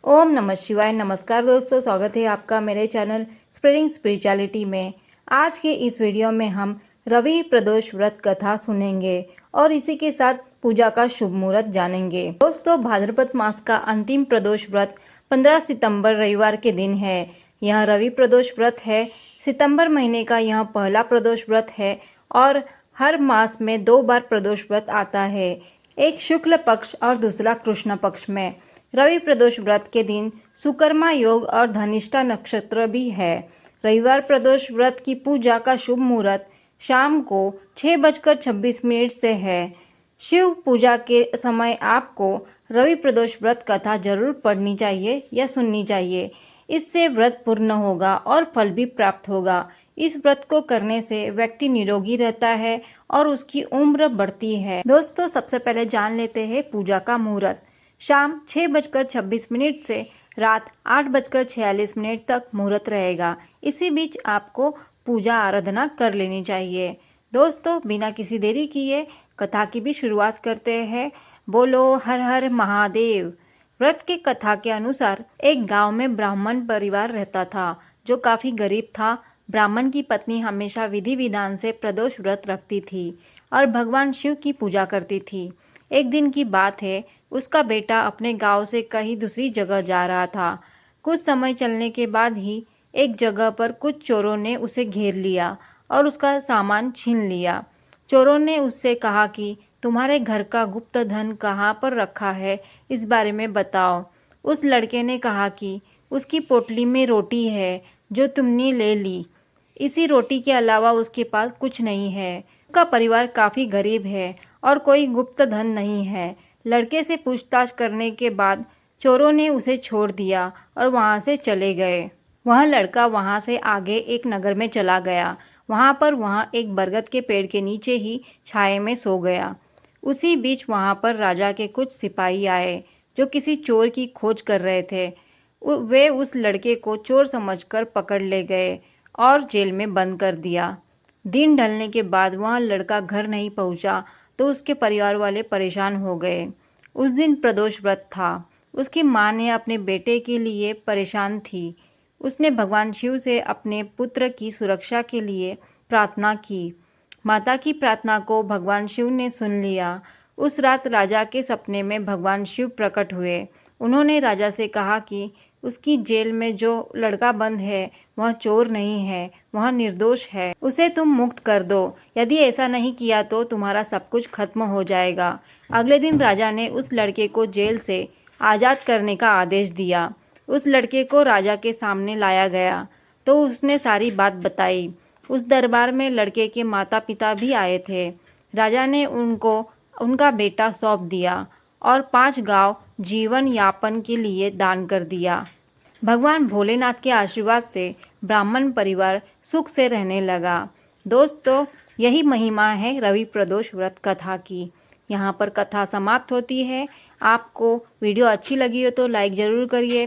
ओम नमः शिवाय। नमस्कार दोस्तों, स्वागत है आपका मेरे चैनल स्प्रेडिंग स्पिरिचुअलिटी में। आज के इस वीडियो में हम रवि प्रदोष व्रत कथा सुनेंगे और इसी के साथ पूजा का शुभ मुहूर्त जानेंगे। दोस्तों, भाद्रपद मास का अंतिम प्रदोष व्रत 15 सितंबर रविवार के दिन है। यह रवि प्रदोष व्रत है। सितंबर महीने का यह पहला प्रदोष व्रत है और हर मास में 2 बार प्रदोष व्रत आता है, एक शुक्ल पक्ष और दूसरा कृष्ण पक्ष में। रवि प्रदोष व्रत के दिन सुकर्मा योग और धनिष्ठा नक्षत्र भी है। रविवार प्रदोष व्रत की पूजा का शुभ मुहूर्त शाम को 6:26 से है। शिव पूजा के समय आपको रवि प्रदोष व्रत कथा जरूर पढ़नी चाहिए या सुननी चाहिए। इससे व्रत पूर्ण होगा और फल भी प्राप्त होगा। इस व्रत को करने से व्यक्ति निरोगी रहता है और उसकी उम्र बढ़ती है। दोस्तों, सबसे पहले जान लेते हैं पूजा का मुहूर्त। शाम 6:26 से रात 8:46 तक मुहूर्त रहेगा। इसी बीच आपको पूजा आराधना कर लेनी चाहिए। दोस्तों, बिना किसी देरी किए कथा की भी शुरुआत करते हैं। बोलो हर हर महादेव। व्रत की कथा के अनुसार एक गांव में ब्राह्मण परिवार रहता था जो काफ़ी गरीब था। ब्राह्मण की पत्नी हमेशा विधि विधान से प्रदोष व्रत रखती थी और भगवान शिव की पूजा करती थी। एक दिन की बात है, उसका बेटा अपने गांव से कहीं दूसरी जगह जा रहा था। कुछ समय चलने के बाद ही एक जगह पर कुछ चोरों ने उसे घेर लिया और उसका सामान छीन लिया। चोरों ने उससे कहा कि तुम्हारे घर का गुप्त धन कहाँ पर रखा है, इस बारे में बताओ। उस लड़के ने कहा कि उसकी पोटली में रोटी है जो तुमने ले ली। इसी रोटी के अलावा उसके पास कुछ नहीं है। उसका परिवार काफ़ी गरीब है और कोई गुप्त धन नहीं है। लड़के से पूछताछ करने के बाद चोरों ने उसे छोड़ दिया और वहां से चले गए। वह लड़का वहां से आगे एक नगर में चला गया। वहां एक बरगद के पेड़ के नीचे ही छाये में सो गया। उसी बीच वहां पर राजा के कुछ सिपाही आए जो किसी चोर की खोज कर रहे थे। वे उस लड़के को चोर समझकर पकड़ ले गए और जेल में बंद कर दिया। दिन ढलने के बाद वह लड़का घर नहीं पहुंचा तो उसके परिवार वाले परेशान हो गए। उस दिन प्रदोष व्रत था। उसकी माँ ने अपने बेटे के लिए परेशान थी। उसने भगवान शिव से अपने पुत्र की सुरक्षा के लिए प्रार्थना की। माता की प्रार्थना को भगवान शिव ने सुन लिया। उस रात राजा के सपने में भगवान शिव प्रकट हुए। उन्होंने राजा से कहा कि उसकी जेल में जो लड़का बंद है वह चोर नहीं है, वह निर्दोष है, उसे तुम मुक्त कर दो। यदि ऐसा नहीं किया तो तुम्हारा सब कुछ खत्म हो जाएगा। अगले दिन राजा ने उस लड़के को जेल से आज़ाद करने का आदेश दिया। उस लड़के को राजा के सामने लाया गया तो उसने सारी बात बताई। उस दरबार में लड़के के माता पिता भी आए थे। राजा ने उनको उनका बेटा सौंप दिया और 5 गांव जीवन यापन के लिए दान कर दिया। भगवान भोलेनाथ के आशीर्वाद से ब्राह्मण परिवार सुख से रहने लगा। दोस्तों, यही महिमा है रवि प्रदोष व्रत कथा की। यहाँ पर कथा समाप्त होती है। आपको वीडियो अच्छी लगी हो तो लाइक ज़रूर करिए